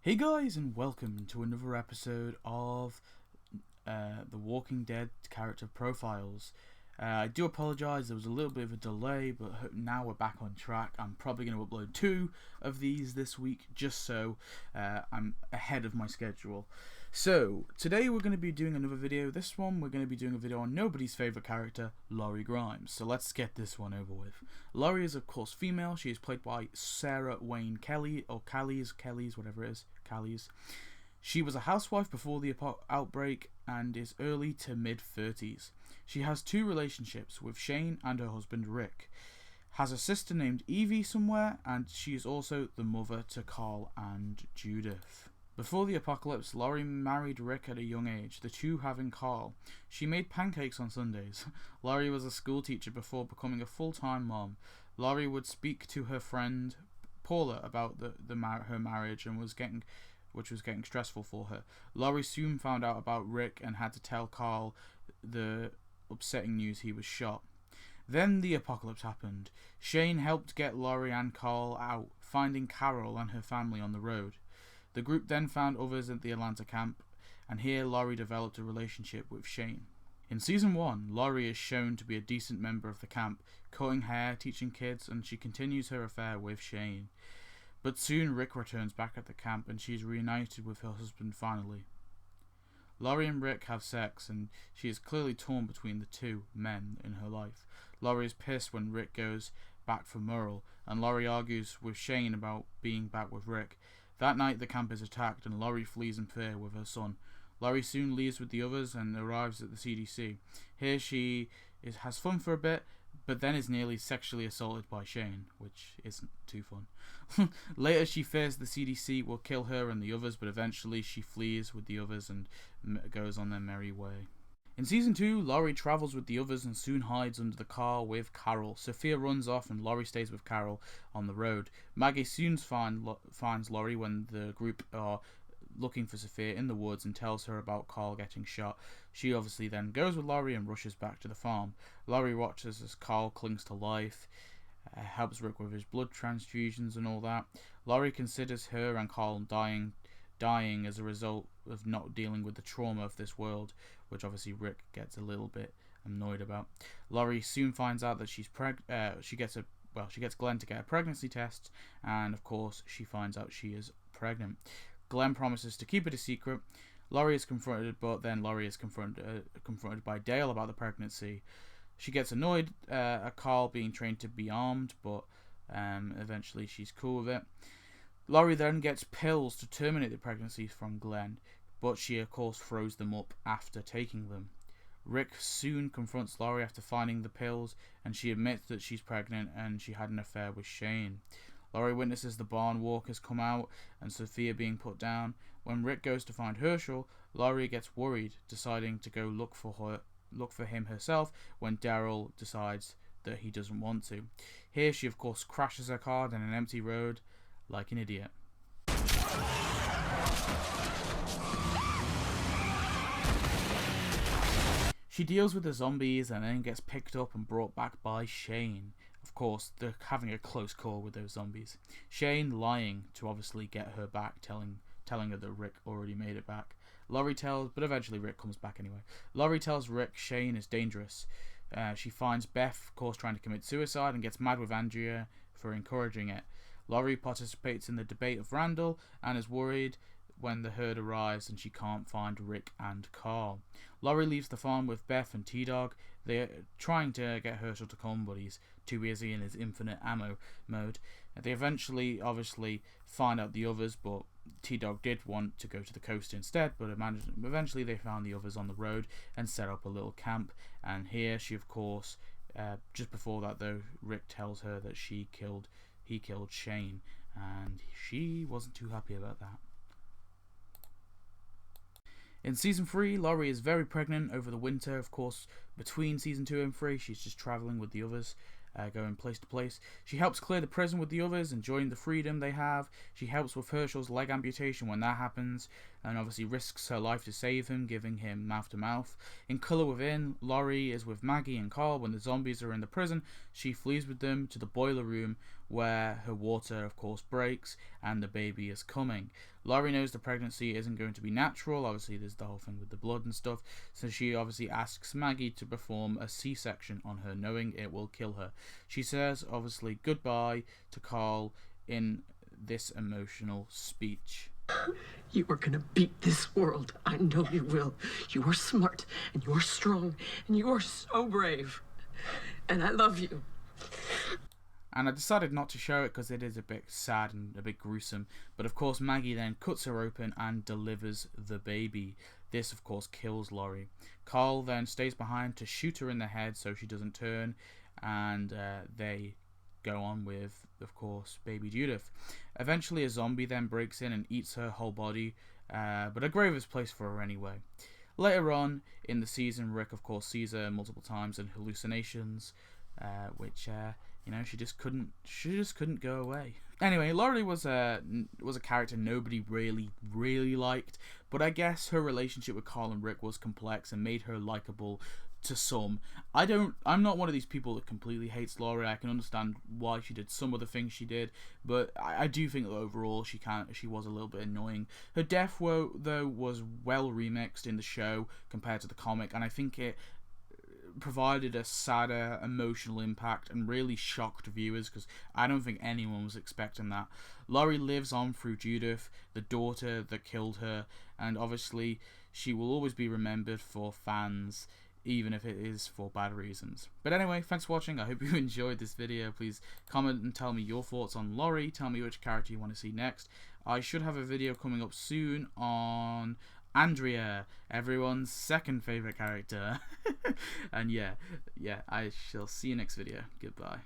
Hey guys, and welcome to another episode of The Walking Dead character profiles. I do apologise, there was a little bit of a delay, but now we're back on track. I'm probably going to upload 2 of these this week, just so I'm ahead of my schedule. So, today we're going to be doing another video. This one, we're going to be doing a video on nobody's favourite character, Laurie Grimes. So let's get this one over with. Laurie is, of course, female. She is played by Sarah Wayne Kelly, or Kellys, whatever it is, Kellys. She was a housewife before the outbreak and is early to mid-30s. She has 2 relationships with Shane and her husband Rick. Has a sister named Evie somewhere, and she is also the mother to Carl and Judith. Before the apocalypse, Laurie married Rick at a young age, the two having Carl. She made pancakes on Sundays. Laurie was a school teacher before becoming a full-time mom. Laurie would speak to her friend Paula about her marriage and which was getting stressful for her. Laurie soon found out about Rick and had to tell Carl the upsetting news he was shot. Then the apocalypse happened. Shane helped get Laurie and Carl out, finding Carol and her family on the road. The group then found others at the Atlanta camp, and here Laurie developed a relationship with Shane. In Season 1, Laurie is shown to be a decent member of the camp, cutting hair, teaching kids, and she continues her affair with Shane. But soon Rick returns back at the camp and she is reunited with her husband finally. Laurie and Rick have sex and she is clearly torn between the two men in her life. Laurie is pissed when Rick goes back for Merle, and Laurie argues with Shane about being back with Rick. That night the camp is attacked and Laurie flees in fear with her son. Laurie soon leaves with the others and arrives at the CDC. Here she has fun for a bit, but then is nearly sexually assaulted by Shane, which isn't too fun. Later she fears the CDC will kill her and the others, but eventually she flees with the others and goes on their merry way. In Season 2, Laurie travels with the others and soon hides under the car with Carol. Sophia runs off and Laurie stays with Carol on the road. Maggie soon finds Laurie when the group are looking for Sophia in the woods and tells her about Carl getting shot. She obviously then goes with Laurie and rushes back to the farm. Laurie watches as Carl clings to life, helps Rick with his blood transfusions and all that. Laurie considers her and Carl dying as a result of not dealing with the trauma of this world, which obviously Rick gets a little bit annoyed about. Laurie soon finds out that she gets Glenn to get a pregnancy test, and of course she finds out she is pregnant. Glenn promises to keep it a secret. Laurie is confronted, but then Laurie is confronted by Dale about the pregnancy. She gets annoyed at Carl being trained to be armed, but eventually she's cool with it. Laurie then gets pills to terminate the pregnancy from Glenn, but she of course throws them up after taking them. Rick soon confronts Laurie after finding the pills, and she admits that she's pregnant and she had an affair with Shane. Laurie witnesses the barn walkers come out and Sophia being put down. When Rick goes to find Herschel, Laurie gets worried, deciding to go look for him herself when Daryl decides that he doesn't want to. Here she of course crashes her car down an empty road like an idiot. She deals with the zombies and then gets picked up and brought back by Shane. Of course, they're having a close call with those zombies. Shane lying to obviously get her back, telling her that Rick already made it back. But eventually Rick comes back anyway. Laurie tells Rick Shane is dangerous. She finds Beth, of course, trying to commit suicide and gets mad with Andrea for encouraging it. Laurie participates in the debate of Randall and is worried when the herd arrives and she can't find Rick and Carl. Laurie leaves the farm with Beth and T-Dog. They're trying to get Herschel to come, but he's too busy in his infinite ammo mode. They eventually, obviously, find out the others, but T-Dog did want to go to the coast instead, but eventually they found the others on the road and set up a little camp. And here she, of course, just before that though, Rick tells her that he killed Shane, and she wasn't too happy about that. In Season 3, Laurie is very pregnant over the winter. Of course, between Season 2 and 3, she's just travelling with the others, going place to place. She helps clear the prison with the others, enjoying the freedom they have. She helps with Herschel's leg amputation when that happens, and obviously risks her life to save him, giving him mouth-to-mouth. In Color Within, Laurie is with Maggie and Carl when the zombies are in the prison. She flees with them to the boiler room, where her water, of course, breaks and the baby is coming. Laurie knows the pregnancy isn't going to be natural. Obviously, there's the whole thing with the blood and stuff. So she obviously asks Maggie to perform a C-section on her, knowing it will kill her. She says, obviously, goodbye to Carl in this emotional speech. You are gonna beat this world. I know you will. You are smart, and you are strong, and you are so brave. And I love you. And I decided not to show it because it is a bit sad and a bit gruesome. But of course, Maggie then cuts her open and delivers the baby. This, of course, kills Laurie. Carl then stays behind to shoot her in the head so she doesn't turn. And they go on with, of course, baby Judith. Eventually, a zombie then breaks in and eats her whole body. But a grave is placed for her anyway. Later on in the season, Rick, of course, sees her multiple times in hallucinations, which... she just couldn't go away. Anyway, Laurie was a character nobody really liked, but I guess her relationship with Carl and Rick was complex and made her likable to some. I'm not one of these people that completely hates Laurie. I can understand why she did some of the things she did, but I do think that overall she was a little bit annoying. Her death, though, was well remixed in the show compared to the comic, and I think it provided a sadder emotional impact and really shocked viewers because I don't think anyone was expecting that. Laurie lives on through Judith, the daughter that killed her, and obviously she will always be remembered for fans, even if it is for bad reasons. But anyway, thanks for watching. I hope you enjoyed this video. Please comment and tell me your thoughts on Laurie. Tell me which character you want to see next. I should have a video coming up soon on Andrea, everyone's second favourite character. And yeah, I shall see you next video. Goodbye.